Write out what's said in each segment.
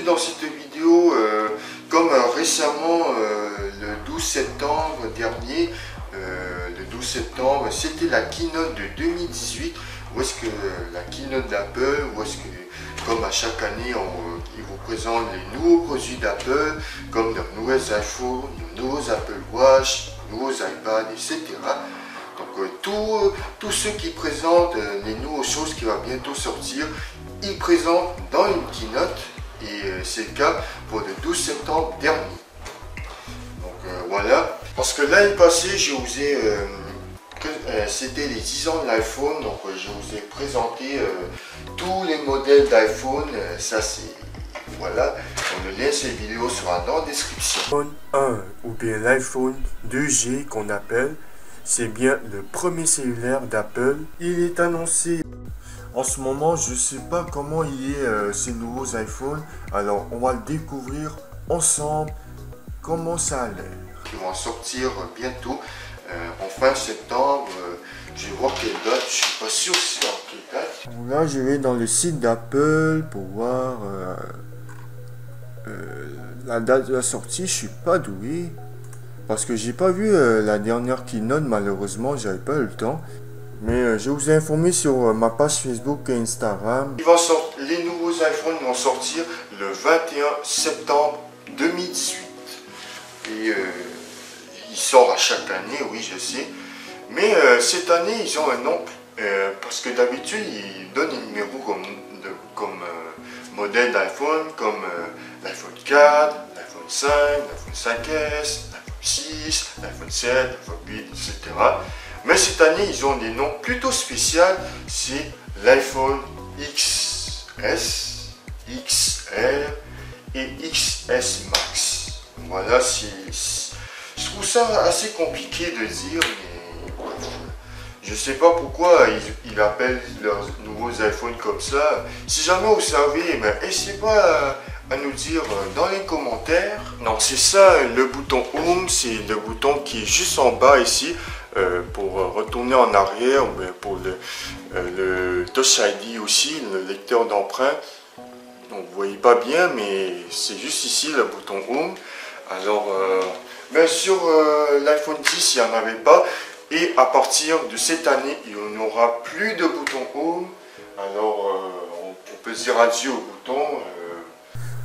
dans cette vidéo, comme récemment le 12 septembre dernier, c'était la keynote de 2018, où est-ce que la keynote d'Apple, où est-ce que, comme à chaque année, ils vous présentent les nouveaux produits d'Apple, comme leurs nouveaux iPhones, les nouveaux Apple Watch, les nouveaux iPads, etc. Donc tous ceux qui présentent les nouvelles choses qui vont bientôt sortir, ils présentent dans une keynote, et c'est le cas pour le 12 septembre dernier. Donc voilà, parce que l'année passée, je vous ai c'était les 10 ans de l'iPhone, donc je vous ai présenté tous les modèles d'iPhone, ça c'est, voilà, donc, le lien de cette vidéo sera dans la description. L'iPhone 1 ou bien l'iPhone 2G qu'on appelle, c'est bien le premier cellulaire d'Apple. Il est annoncé. En ce moment, je ne sais pas comment il est ces nouveaux iPhones, alors on va le découvrir ensemble, comment ça a l'air. Qui vont sortir bientôt. En fin septembre, je vais voir quelle date, je suis pas sûr c'est en quelle date. Là, je vais dans le site d'Apple pour voir la date de la sortie. Je suis pas doué parce que j'ai pas vu la dernière keynote, malheureusement, j'avais pas eu le temps. Mais je vous ai informé sur ma page Facebook et Instagram. Les nouveaux iPhones vont sortir le 21 septembre 2018. Et il sort à chaque année, oui je sais, mais cette année ils ont un nom, parce que d'habitude ils donnent un numéro comme modèle d'iPhone, comme l'iPhone 4, l'iPhone 5, l'iPhone 5S, l'iPhone 6, l'iPhone 7, l'iPhone 8, etc. Mais cette année ils ont des noms plutôt spéciaux, c'est l'iPhone XS, XR et XS Max. Voilà, je trouve ça assez compliqué de dire, mais je sais pas pourquoi ils appellent leurs nouveaux iPhones comme ça. Si jamais vous savez, n'hésitez pas à nous dire dans les commentaires. Donc c'est ça le bouton Home, c'est le bouton qui est juste en bas ici pour retourner en arrière, mais pour le Touch ID aussi, le lecteur d'empreintes. Donc vous voyez pas bien, mais c'est juste ici le bouton Home. Alors, bien sûr, l'iPhone 10, il n'y en avait pas. Et à partir de cette année, il n'y aura plus de bouton Home. Alors, on peut dire adieu au bouton.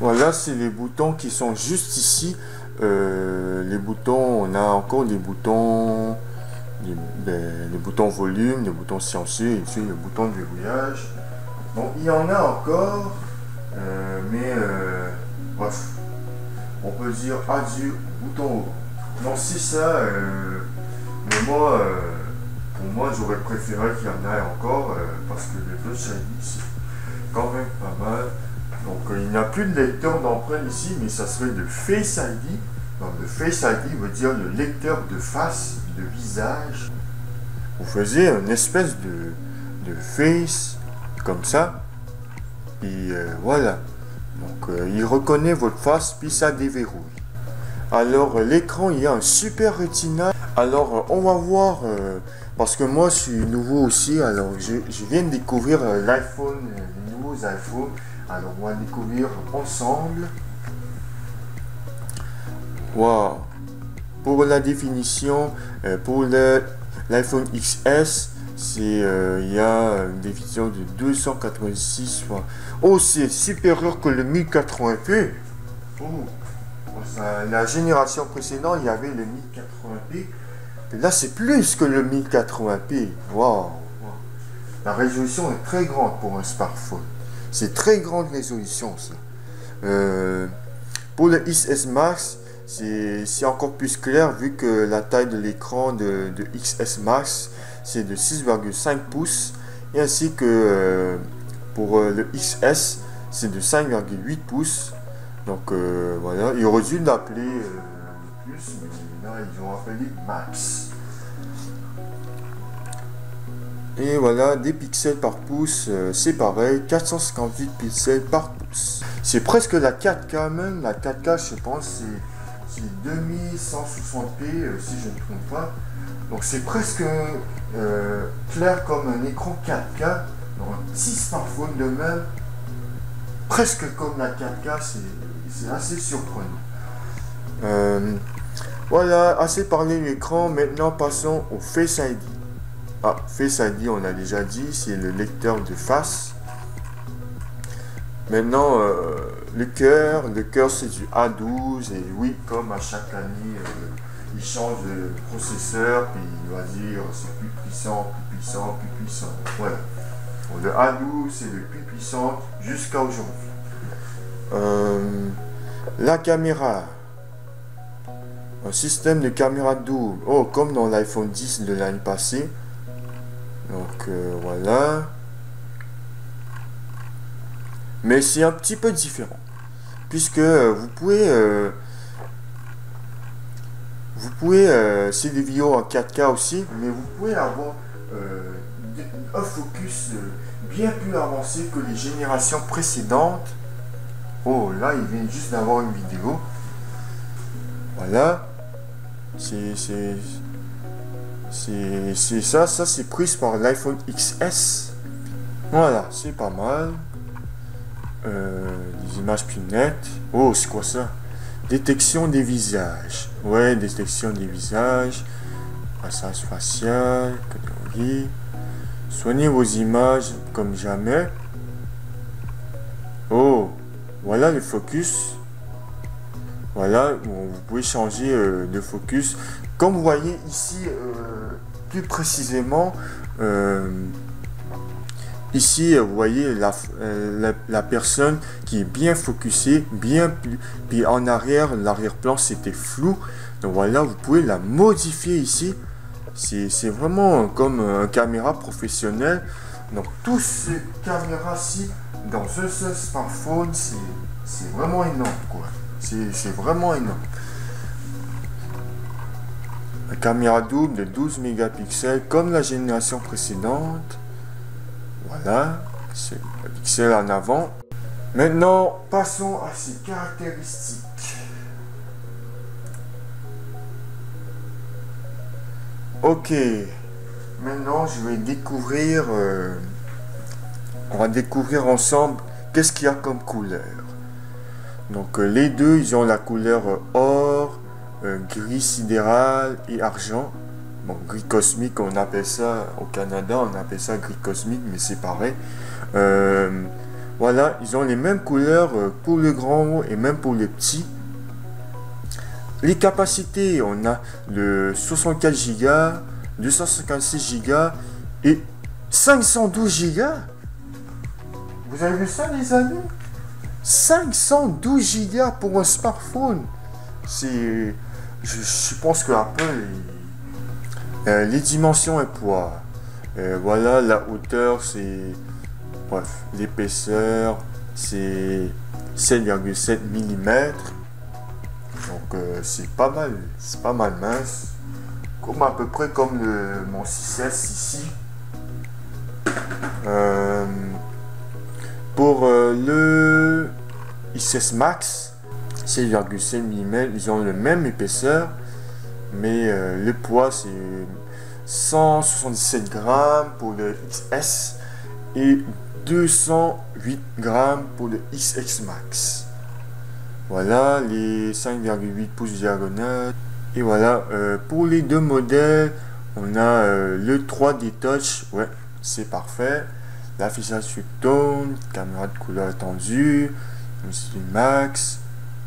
Voilà, c'est les boutons qui sont juste ici. Les boutons, on a encore des boutons, les boutons volume, les boutons silencieux, et puis le bouton de verrouillage. Bon, il y en a encore, mais bref. On peut dire adieu bouton haut. Non, c'est ça, mais moi, pour moi, j'aurais préféré qu'il y en ait encore, parce que le Touch ID, c'est quand même pas mal. Donc, il n'y a plus de lecteur d'empreinte ici, mais ça serait le Face ID. Donc, le Face ID veut dire le lecteur de face, de visage. Vous faisiez une espèce de face, comme ça, et voilà. Donc il reconnaît votre face puis ça déverrouille. Alors l'écran, il y a un super Retina. Alors on va voir, parce que moi je suis nouveau aussi, alors je viens de découvrir l'iPhone, les nouveaux iPhones. Alors on va découvrir ensemble. Wow. Pour la définition, pour l'iPhone XS, il y a une définition de 286 fois. Oh, c'est supérieur que le 1080p. Oh, la génération précédente, il y avait le 1080p. Et là, c'est plus que le 1080p. Wow. La résolution est très grande pour un smartphone. C'est très grande résolution, ça. Pour le XS Max, c'est encore plus clair vu que la taille de l'écran de XS Max c'est de 6,5 pouces et ainsi que pour le XS c'est de 5,8 pouces. Donc voilà, ils auraient dû l'appeler plus, mais là ils ont appelé Max. Et voilà, des pixels par pouce, c'est pareil, 458 pixels par pouce. C'est presque la 4K même, la 4K je pense c'est 2160p si je ne me trompe pas. Donc c'est presque clair comme un écran 4K. Donc un petit smartphone de même, presque comme la 4K, c'est assez surprenant. Voilà, assez parlé l'écran, maintenant passons au Face ID. Ah, Face ID, on a déjà dit, c'est le lecteur de face. Maintenant, le cœur c'est du A12, et oui, comme à chaque année, il change de processeur, puis il va dire c'est plus puissant, plus puissant, plus puissant. Voilà. Bon, le A12, c'est le plus puissant jusqu'à aujourd'hui. La caméra. Un système de caméra double. Oh, comme dans l'iPhone 10 de l'année passée. Donc, voilà. Mais c'est un petit peu différent. Puisque vous pouvez... c'est des vidéos en 4K aussi, mais vous pouvez avoir un focus bien plus avancé que les générations précédentes. Oh, là, il vient juste d'avoir une vidéo. Voilà. C'est ça c'est prise par l'iPhone XS. Voilà, c'est pas mal. Des images plus nettes. Oh, c'est quoi ça? Détection des visages. Ouais, détection des visages. Passage facial. Catégorie. Soignez vos images comme jamais. Oh, voilà le focus. Voilà, bon, vous pouvez changer de focus. Comme vous voyez ici, plus précisément, ici, vous voyez la personne qui est bien focusée, bien plus. Puis en arrière, l'arrière-plan c'était flou. Donc voilà, vous pouvez la modifier ici. C'est vraiment comme un caméra professionnel. Donc toutes ces caméras-ci, dans ce seul smartphone, c'est vraiment énorme, quoi. C'est vraiment énorme. La caméra double de 12 mégapixels comme la génération précédente. Voilà, c'est le pixel en avant. Maintenant, passons à ses caractéristiques. Ok, maintenant je vais découvrir, on va découvrir ensemble qu'est-ce qu'il y a comme couleur. Donc les deux, ils ont la couleur or, gris sidéral et argent. Bon, gris cosmique, on appelle ça, au Canada, on appelle ça gris cosmique, mais c'est pareil. Voilà, ils ont les mêmes couleurs pour le grand et même pour le petit. Les capacités, on a le 64 Go, 256 Go et 512 Go. Vous avez vu ça, les amis? 512 Go pour un smartphone. C'est... Je pense que Apple... les dimensions et poids. Voilà, la hauteur, c'est... Bref, l'épaisseur, c'est 7,7 mm. Donc, c'est pas mal mince. Comme à peu près comme mon 6S ici. Pour le XS Max, 7,7 mm, ils ont le même épaisseur, mais le poids c'est 177 grammes pour le XS et 208 grammes pour le XS Max. Voilà les 5,8 pouces diagonales. Et voilà, pour les deux modèles, on a le 3D Touch, ouais, c'est parfait. L'affichage Tone, caméra de couleur étendue, luminosité max.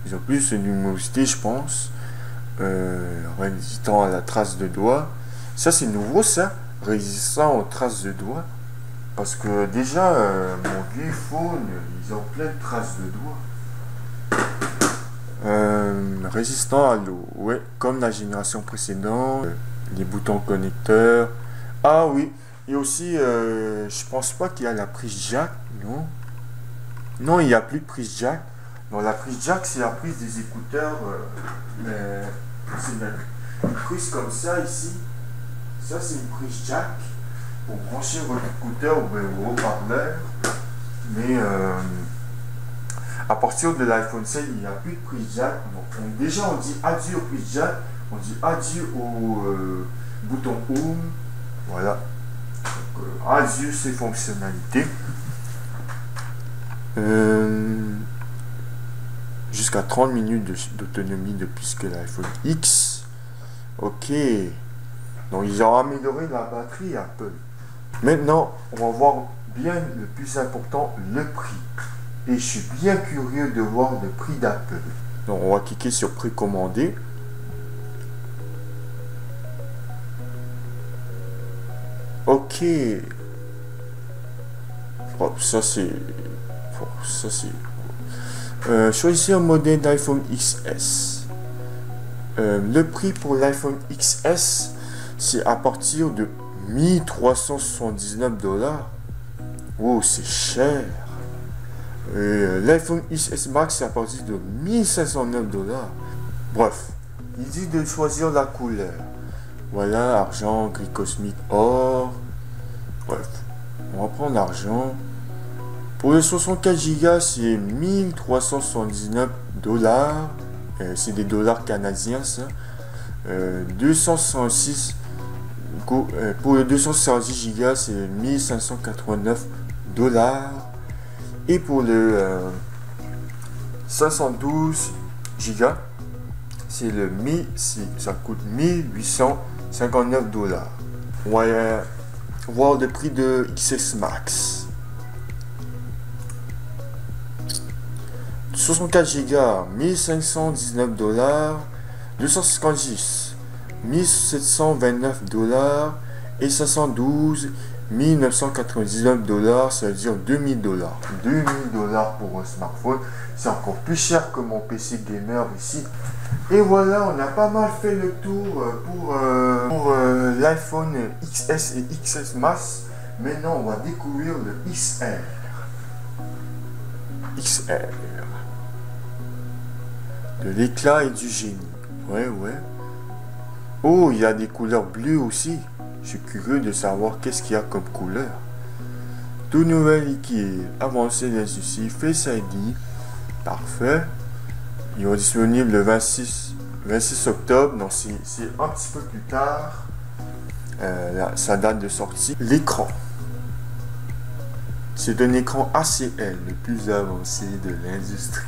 Ils ont plus de luminosité, je pense. Résistant à la trace de doigt. Ça, c'est nouveau, ça. Résistant aux traces de doigts. Parce que déjà, mon vieux phone, ils ont plein de traces de doigts. Résistant à l'eau. Ouais, comme la génération précédente. Les boutons connecteurs. Ah oui. Et aussi, je pense pas qu'il y a la prise jack, non? Non, il n'y a plus de prise jack. Non, la prise jack, c'est la prise des écouteurs. C'est une prise comme ça ici. Ça, c'est une prise jack pour brancher votre écouteur ou vos haut-parleurs. Mais à partir de l'iPhone 7, il n'y a plus de prise jack. Donc, déjà, on dit adieu aux prises jack. On dit adieu au bouton home. Voilà. Adieu ces fonctionnalités. Jusqu'à 30 minutes d'autonomie de plus que l'iPhone X. Ok. Donc ils ont amélioré la batterie Apple. Maintenant, on va voir bien le plus important, le prix. Et je suis bien curieux de voir le prix d'Apple. Donc on va cliquer sur précommander. Ok. Oh, ça c'est... choisissez un modèle d'iPhone XS. Le prix pour l'iPhone XS, c'est à partir de 1379 $. Oh, c'est cher. L'iPhone XS Max, c'est à partir de 1509 $. Bref, il dit de choisir la couleur. Voilà, argent, gris cosmique, or. Bref, on va prendre l'argent. Pour les 64 Go, c'est 1379 $. C'est des dollars canadiens, ça. 266 pour les 256 Go, c'est 1589 $. Et pour le 512 Go, c'est ça coûte 1859 $. On va voir le prix de XS Max. 64 Go, 1519 $. 256, 1729 $. Et 512, 1999 $. Ça veut dire 2000 $. 2000 $ pour un smartphone. C'est encore plus cher que mon PC gamer ici. Et voilà, on a pas mal fait le tour pour l'iPhone XS et XS Max. Maintenant, on va découvrir le XR. XR. De l'éclat et du génie. Ouais. Oh, il y a des couleurs bleues aussi. Je suis curieux de savoir qu'est-ce qu'il y a comme couleur. Tout nouvel liquide. Avancé des soucis. Face ID. Parfait. Ils sont disponibles le 26 octobre. Donc, c'est un petit peu plus tard. Sa date de sortie. L'écran. C'est un écran ACL, le plus avancé de l'industrie.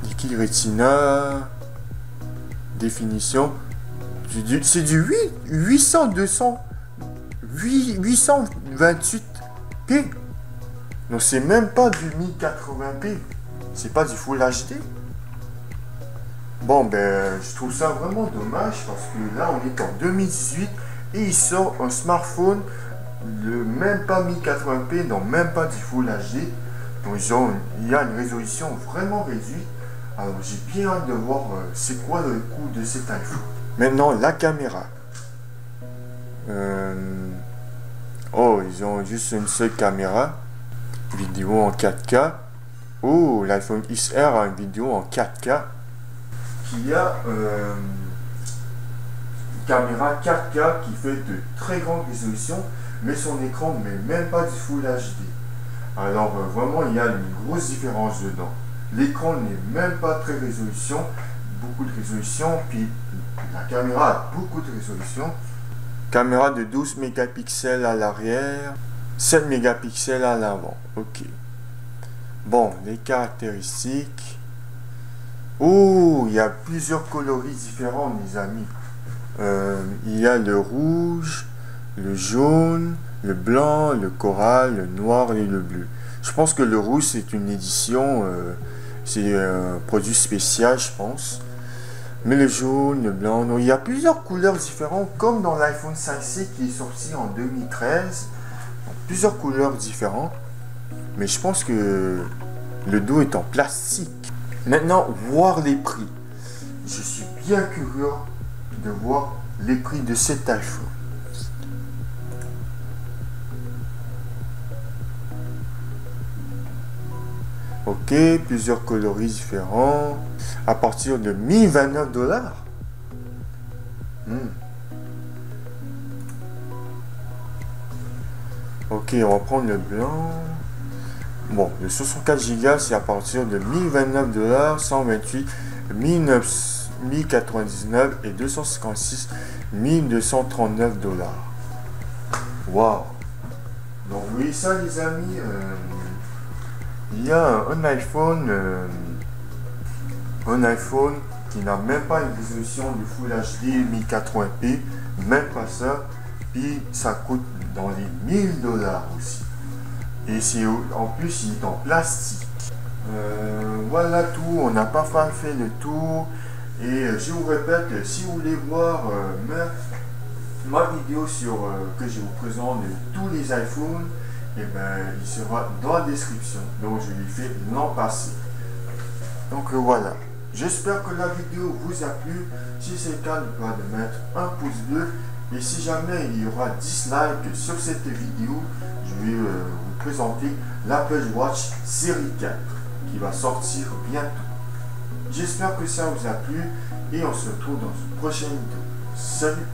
Liquide Retina. Définition. C'est du 828p. Donc c'est même pas du 1080p. C'est pas du Full HD. Bon ben je trouve ça vraiment dommage parce que là on est en 2018 et il sort un smartphone de même pas 1080p, donc même pas du Full HD. Donc il y a une résolution vraiment réduite. Alors j'ai bien hâte de voir c'est quoi le coût de cet iPhone. Maintenant la caméra. Oh, ils ont juste une seule caméra. Vidéo en 4K. Oh, l'iPhone XR a une vidéo en 4K. Qui a une caméra 4K qui fait de très grande résolution, mais son écran n'est même pas du Full HD. Alors vraiment il y a une grosse différence dedans. L'écran n'est même pas très beaucoup de résolution, puis la caméra a beaucoup de résolution. Caméra de 12 mégapixels à l'arrière, 7 mégapixels à l'avant. Ok. Bon, les caractéristiques. Oh, il y a plusieurs coloris différents, mes amis. Il y a le rouge, le jaune, le blanc, le corail, le noir et le bleu. Je pense que le rouge, c'est une édition, c'est un produit spécial, je pense. Mais le jaune, le blanc, non, il y a plusieurs couleurs différentes, comme dans l'iPhone 5C qui est sorti en 2013. Donc, plusieurs couleurs différentes. Mais je pense que le dos est en plastique. Maintenant, voir les prix. Je suis bien curieux de voir les prix de cet iPhone. Ok, plusieurs coloris différents. À partir de 1029 $. Ok, on va prendre le blanc. Bon, le 64 Go, c'est à partir de 1029 $, 128, 1099 et 256, 1239 $. Waouh! Donc vous voyez ça les amis, il y a un iPhone qui n'a même pas une résolution de Full HD 1080p, même pas ça, puis ça coûte dans les 1000 $ aussi. Et c'est en plus il est en plastique. Voilà tout, on n'a pas fait le tour. Et je vous répète, si vous voulez voir ma vidéo sur que je vous présente de tous les iPhones, et ben il sera dans la description. Donc je l'ai fait l'an passé. Donc voilà. J'espère que la vidéo vous a plu. Si c'est le cas, n'oubliez pas de mettre un pouce bleu. Et si jamais il y aura 10 likes sur cette vidéo, je vais vous présenter l'Apple Watch série 4 qui va sortir bientôt. J'espère que ça vous a plu et on se retrouve dans une prochaine vidéo. Salut!